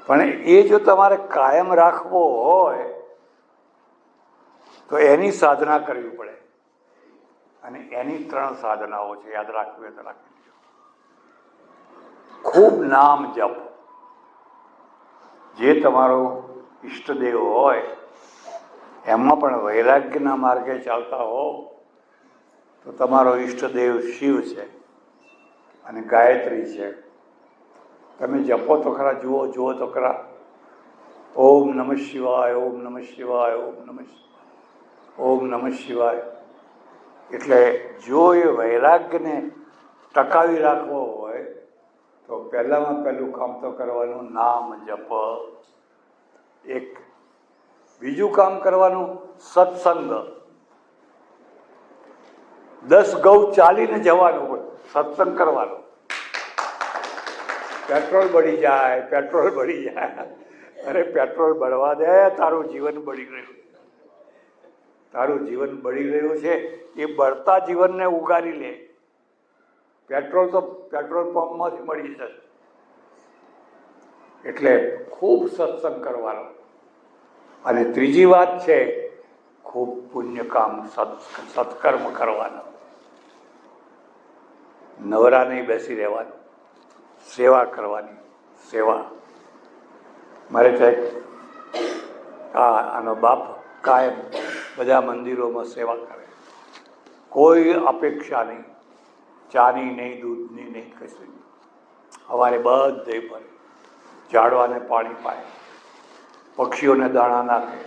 પણ એ જો તમારે કાયમ રાખવો હોય તો એની સાધના કરવી પડે. અને એની 3 સાધનાઓ છે, યાદ રાખવી હોય તો રાખી લેજો. ખૂબ નામ જપ. જે તમારો ઈષ્ટદેવ હોય એમાં પણ વૈરાગ્યના માર્ગે ચાલતા હો તો તમારો ઈષ્ટદેવ શિવ છે અને ગાયત્રી છે. તમે જપો તો ખરા, જુઓ તો ખરા. ઓમ નમઃ શિવાય, ઓમ નમઃ શિવાય, ઓમ નમઃ શિવાય, ઓમ નમઃ શિવાય. એટલે જો એ વૈરાગ્યને ટકાવી રાખવો હોય તો પહેલામાં પહેલું કામ તો કરવાનું નામ જપ. એક બીજું કામ કરવાનું સત્સંગ. 10 ગૌ ચાલીને જવાનું હોય, સત્સંગ કરવાનો. પેટ્રોલ બળી જાય, પેટ્રોલ બળી જાય. અરે પેટ્રોલ બળવા દે, તારું જીવન બળી ગયું. તારું જીવન બળી રહ્યું છે એ બળતા જીવનને ઉગારી લે. પેટ્રોલ તો પેટ્રોલ પંપમાંથી મળી જશે. એટલે ખૂબ સત્સંગ કરવાનો. અને ત્રીજી વાત છે ખૂબ પુણ્ય કામ સત્કર્મ કરવાનો. નવરા નહીં બેસી રહેવાનું, સેવા કરવાની. સેવા મારે આનો બાપ કાયમ બધા મંદિરોમાં સેવા કરે, કોઈ અપેક્ષા નહીં, ચાની નહીં, દૂધની નહીં, કશું નહીં. સવારે બધે ભરે, ઝાડવાને પાણી પાય, પક્ષીઓને દાણા નાખે.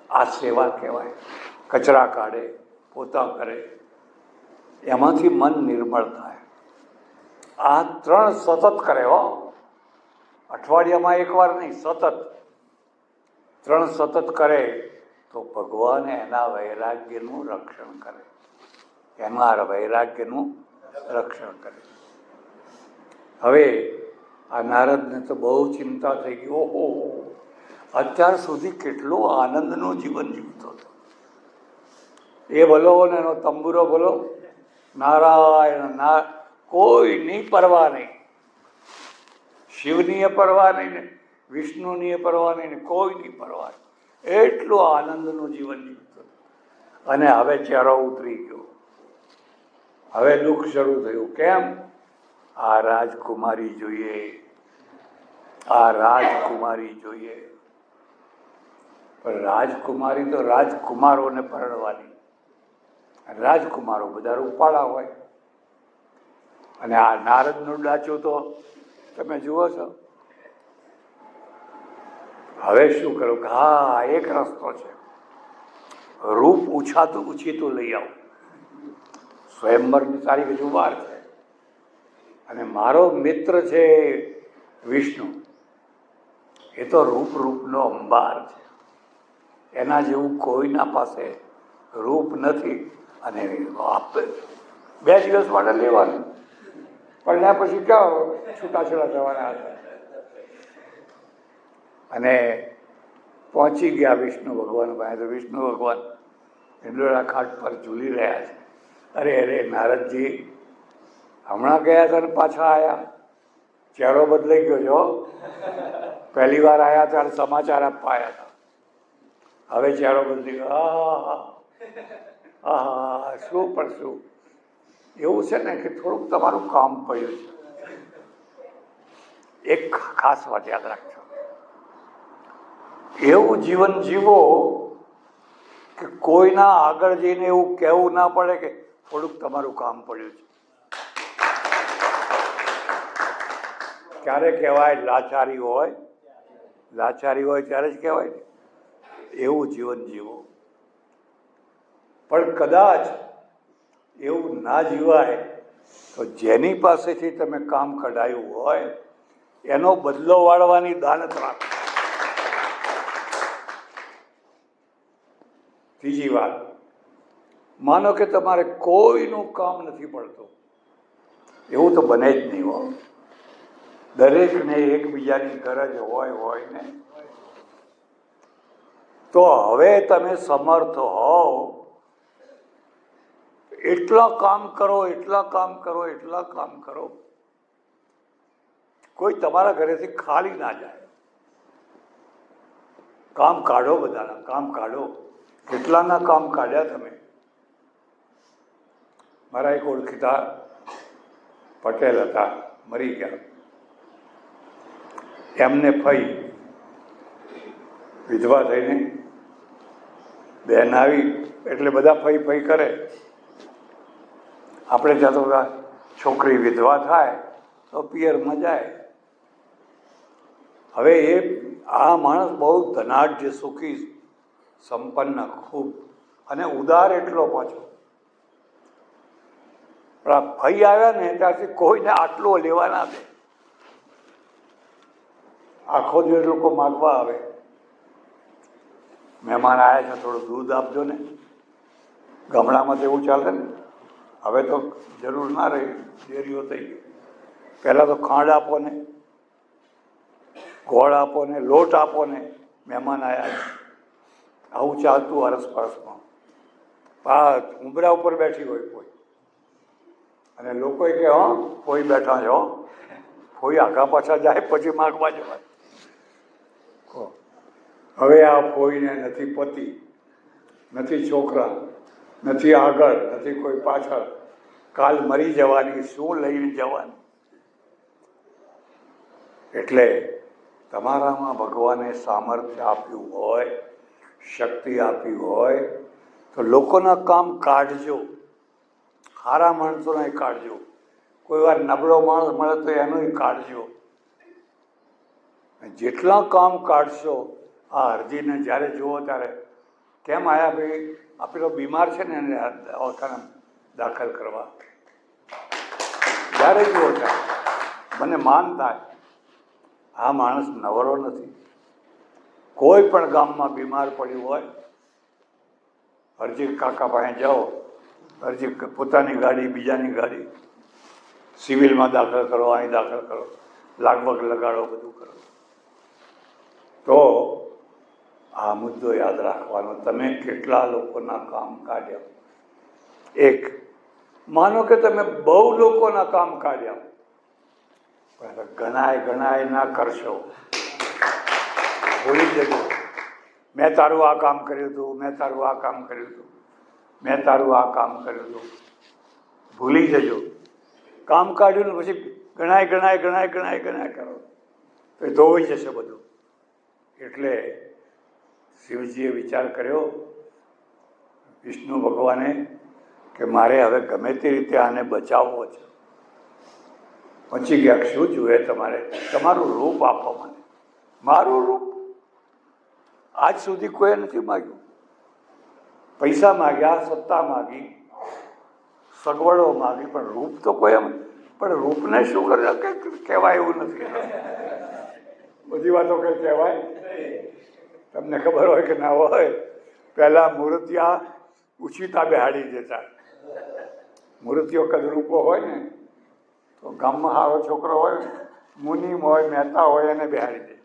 આ સેવા કહેવાય. કચરા કાઢે, પોતા કરે, એમાંથી મન નિર્મળ થાય. આ 3 સતત કરે હો, અઠવાડિયામાં એકવાર નહીં, સતત 3 સતત કરે તો ભગવાન એના વૈરાગ્યનું રક્ષણ કરે. એના વૈરાગ્યનું રક્ષણ કરે. હવે આ નારદને તો બહુ ચિંતા થઈ ગઈ. ઓહો, અત્યાર સુધી કેટલો આનંદનું જીવન જીવતો હતો. એ બોલો ને એનો તંબુરો બોલો, નારાયણ કોઈની પરવા નહીં, શિવની પરવા નહીં ને વિષ્ણુની પરવા નહીં ને કોઈની પરવા નહીં. એટલું આનંદનું જીવન જીવતો. અને હવે ચહેરો ઉતરી ગયો, હવે દુઃખ શરૂ થયું. કેમ? આ રાજકુમારી જોઈએ, આ રાજકુમારી જોઈએ. પણ રાજકુમારી તો રાજકુમારોને પરણવાની. રાજકુમારો બધા રૂપાળા હોય. અને આ નારદનું ડાચું તો તમે જુઓ છો. હવે શું કરું કે હા, એક રસ્તો છે. રૂપ ઉછીતું લઈ આવું. સ્વયંવરની તારીખ હજુ વાર છે. અને મારો મિત્ર છે વિષ્ણુ, એ તો રૂપનો અંબાર છે. એના જેવું કોઈના પાસે રૂપ નથી. અને 2 દિવસ માટે લેવાનું, પણ એના પછી ક્યાં છૂટાછેડા થવાના હતા. અને પહોંચી ગયા વિષ્ણુ ભગવાન પાસે. તો વિષ્ણુ ભગવાન હિંડોળા ખાટ પર ઝૂલી રહ્યા છે. અરે અરે નારદજી હમણાં ગયા હતા ને પાછા આવ્યા, ચહેરો બદલાઈ ગયો છો. પહેલી વાર આવ્યા ત્યારે સમાચાર આપવા આવ્યા હતા, હવે ચહેરો બદલી ગયો. હા, શું પણ શું એવું છે ને કે થોડુંક તમારું કામ પડ્યું છે. એક ખાસ વાત યાદ રાખજો, એવું જીવન જીવો કે કોઈના આગળ જઈને એવું કહેવું ના પડે કે થોડુંક તમારું કામ પડ્યું છે. ક્યારે કહેવાય? લાચારી હોય, લાચારી હોય ત્યારે જ કહેવાય ને. એવું જીવન જીવો. પણ કદાચ એવું ના જીવાય તો જેની પાસેથી તમે કામ કઢાયું હોય એનો બદલો વાળવાની દાનત રાખો. ત્રીજી વાત, માનો કે તમારે કોઈનું કામ નથી પડતું, એવું તો બને જ નહીં હો. દરેકને એકબીજાની ગરજ હોય ને. તો હવે તમે સમર્થ હોવ એટલા કામ કરો, એટલા કામ કરો, એટલા કામ કરો. કોઈ તમારા ઘરેથી ખાલી ના જાય. કામ કાઢો, બધાના કામ કાઢો. કેટલાના કામ કાઢ્યા તમે? મારા એક ઓળખીતા પટેલ હતા, મરી ગયા. એમને ફઈ વિધવા થઈને બેન આવી એટલે બધા ફઈ ફઈ કરે. આપણે ત્યાં તો છોકરી વિધવા થાય તો પિયરમાં જાય. હવે આ માણસ બહુ ધનાઢ્ય, સુખી, સંપન્ન, ખૂબ અને ઉદાર એટલો પાછો. પણ આ ફઈ આવ્યા ને ત્યારથી કોઈને આટલો લેવા ના દે. આખો દિવસ લોકો માગવા આવે, મહેમાન આવ્યા છે થોડું દૂધ આપજો ને. ગામડામાં તો એવું ચાલે ને. હવે તો જરૂર ના રહી, ડેરીઓ થઈ ગઈ. પહેલાં તો ખાંડ આપો ને, ગોળ આપો ને, લોટ આપો ને, મહેમાન આવ્યા છે. આવું ચાલતું અરસપરસમાં. ઉંબરા ઉપર બેઠી હોય કોઈ, અને લોકોએ કે હા કોઈ બેઠા છે, કોઈ આગા પાછા જાય પછી માગવા જવાય. હવે આ ફોઈને નથી પતિ, નથી છોકરા, નથી આગળ, નથી કોઈ પાછળ. કાલ મરી જવાની, શું લઈને જવાની? એટલે તમારામાં ભગવાને સામર્થ્ય આપ્યું હોય, શક્તિ આપી હોય તો લોકોના કામ કાઢજો, સારા માણસોને કાઢજો. કોઈ વાર નબળો માણસ મળે તો એનું કાઢજો. જેટલા કામ કાઢશો, આ અરજીને જ્યારે જુઓ ત્યારે કેમ આયા ભાઈ, આ પેલો બીમાર છે ને એને દવાખાને દાખલ કરવા, જ્યારે જુઓ ત્યારે મને માન થાય આ માણસ નવરો નથી. કોઈ પણ ગામમાં બીમાર પડ્યું હોય, અરજી કાકા પાસે જાઓ, અરજી પોતાની ગાડી, બીજાની ગાડી, સિવિલમાં દાખલ કરો, અહીં દાખલ કરો, લાગવગ લગાડો, બધું કરો. તો આ મુદ્દો યાદ રાખવાનો, તમે કેટલા લોકોના કામ કાઢ્યા. એક માનો કે તમે બહુ લોકોના કામ કાઢ્યા, પણ ગણાય ના કરશો. ભૂલી જજો, મેં તારું આ કામ કર્યું હતું, મેં તારું આ કામ કર્યું હતું, મેં તારું આ કામ કર્યું હતું. ભૂલી જજો. કામ કાઢ્યું ને પછી ગણાય કરો તો ધોવાઈ જશે બધું. એટલે શિવજીએ વિચાર કર્યો, વિષ્ણુ ભગવાને, કે મારે હવે ગમે તે રીતે આને બચાવવો છે. પછી ગયા, શું જોઈએ તમારે? તમારું રૂપ આપો મને. મારું રૂપ આજ સુધી કોઈ નથી માગ્યું. પૈસા માગ્યા, સત્તા માગી, સગવડો માગી, પણ રૂપ તો કોઈ એમ. પણ રૂપને શું કરે કે કહેવાય એવું નથી. બધી વાતો કઈ કહેવાય. તમને ખબર હોય કે ના હોય, પહેલા મૂર્તિયા ઉછીતા બેહાડી દેતા. મૂર્તિઓ કદરૂપો હોય ને તો ગામમાં સારો છોકરો હોય, મુનિમ હોય, મહેતા હોય, એને બેહાડી દે.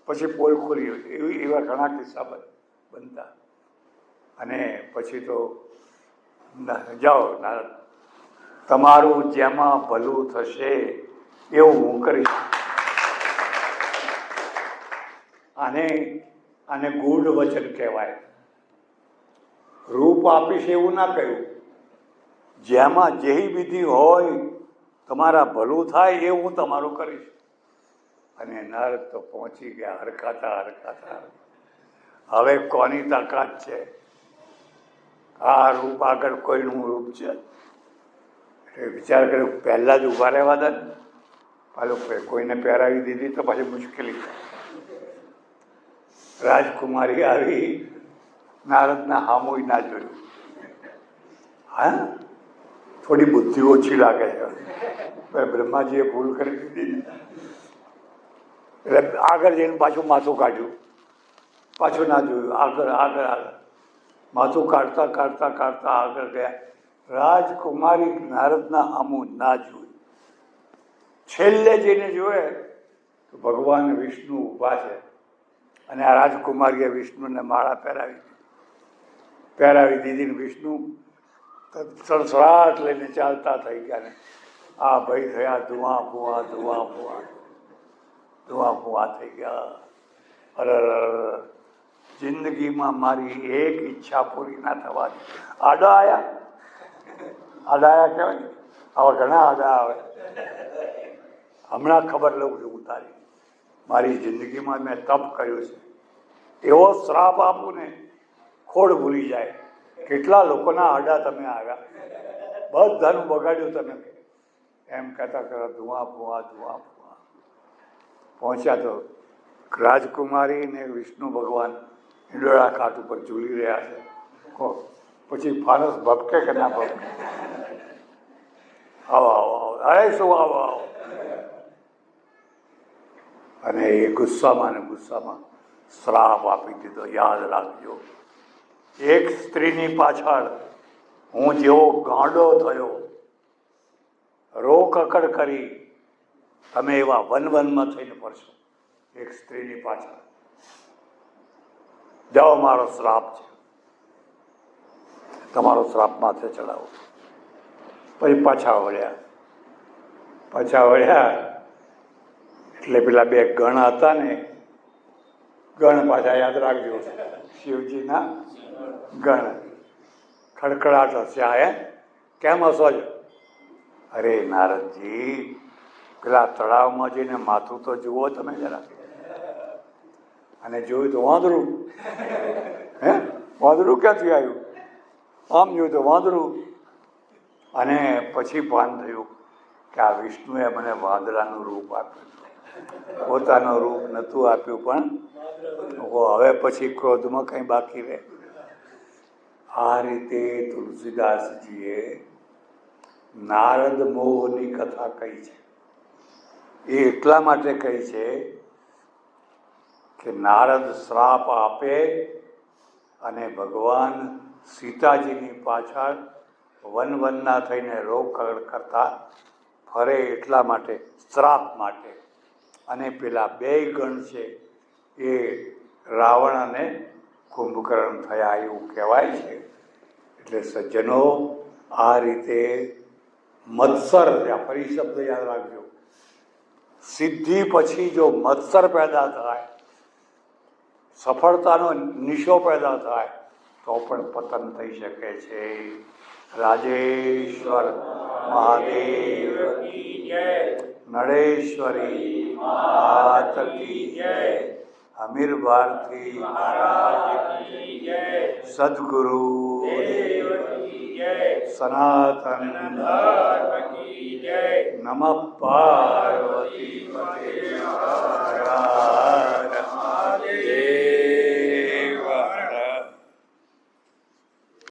પછી પોલ ખોલી હોય, એવા ઘણા કિસ્સા બનતા. અને પછી તો જાઓ નારદ, તમારું જેમાં ભલું થશે એવું હું કરીશ. આને ગૂઢ વચન કહેવાય. રૂપ આપીશ એવું ના કહ્યું. જેમાં જેવી વિધિ હોય, તમારા ભલું થાય એ હું તમારું કરીશ. અને નારદ તો પહોંચી ગયા, હરખાતા. હવે કોની તાકાત છે? આ રૂપ આગળ કોઈનું રૂપ છે? એટલે વિચાર કર્યો, પહેલા જ ઉભા રહેવા દે. પાછું કોઈને પહેરાવી દીધી તો પછી મુશ્કેલી. રાજકુમારી આવી, નારદના હામુય ના જોયું. હા, થોડી બુદ્ધિ ઓછી લાગે છે. બ્રહ્માજીએ ભૂલ કરી દીધી. એટલે આગળ જઈને પાછું માથું કાઢ્યું, પાછું ના જોયું. આગળ માથું કાઢતા આગળ ગયા. રાજકુમારી નારદના હામું ના જોયું. છેલ્લે જઈને જોયે તો ભગવાન વિષ્ણુ ઊભા છે. અને આ રાજકુમારીએ વિષ્ણુને માળા પહેરાવી દીધી ને વિષ્ણુ સડસડાટ લઈને ચાલતા થઈ ગયા. ને આ ભાઈ થયા ધુઆ ફુઆ થઈ ગયા. અરે જિંદગીમાં મારી એક ઈચ્છા પૂરી ના થવાની. આડા આયા કહેવાય. આવા ઘણા આડા આવે. હમણાં ખબર લઉં છું ઉતારી. મારી જિંદગીમાં મેં તપ કર્યું છે, એવો શ્રાપ આપું ને ખોડ ભૂલી જાય. કેટલા લોકોના આડા તમે આવ્યા, બધાનું બગાડ્યું તમે. એમ કહેતા ધુઆ ફુઆ પહોંચ્યા તો રાજકુમારી ને વિષ્ણુ ભગવાન ઈંડોળા કાટ ઉપર ઝૂલી રહ્યા છે. પછી ફાનસ ભપકે કે ના ભપકે? આવો અરે શું આવો. અને એ ગુસ્સામાં શ્રાપ આપી દીધો. યાદ રાખજો, એક સ્ત્રીની પાછળ હું જેવો ગાંડો થયો, રોકકડ કરી, તમે એવા વનમાં થઈને પડશો. એક સ્ત્રીની પાછળ જાઓ મારો શ્રાપ છે, તમારો શ્રાપ માથે ચડાવો. પછી પાછા વળ્યા એટલે પેલા બે ગણ હતા ને, ગણ પાછા યાદ રાખજો, શિવજીના ગણ. ખડખડાટ હસ્યા. કેમ હસો છો? અરે નારદજી, પેલા તળાવમાં જઈને માથું તો જુઓ તમે જરા. અને જોયું તો વાંદરું. વાંદરું ક્યાંથી આવ્યું? આમ જોયું તો વાંદરું. અને પછી ભાન થયું કે આ વિષ્ણુએ મને વાંદરાનું રૂપ આપ્યું, પોતાનું રૂપ નહોતું આપ્યું, પણ હવે પછી ક્રોધમાં કંઈ બાકી રહે. આ રીતે તુલસીદાસજીએ નારદ મોહની કથા કહી છે. એ એટલા માટે કહી છે કે નારદ શ્રાપ આપે અને ભગવાન સીતાજીની પાછળ વનવનના થઈને રોકડ કરતા ફરે, એટલા માટે, શ્રાપ માટે. અને પેલા બે ગણ છે એ રાવણ અને કુંભકર્ણ થયા એવું કહેવાય છે. એટલે સજ્જનો, આ રીતે મત્સર, ફરી શબ્દ યાદ રાખજો, સિદ્ધિ પછી જો મત્સર પેદા થાય, સફળતાનો નિશો પેદા થાય, તો પણ પતન થઈ શકે છે. રાજેશ્વર મહાદેવ કી જય, નળેશ્વરી માત કી જય, અમીર ભારતી મહારાજ કી જય, સદગુરુ દેવ કી જય, સનાતન ધર્મ કી જય. નમઃ પાર્વતી પતે હર હર મહાદેવ.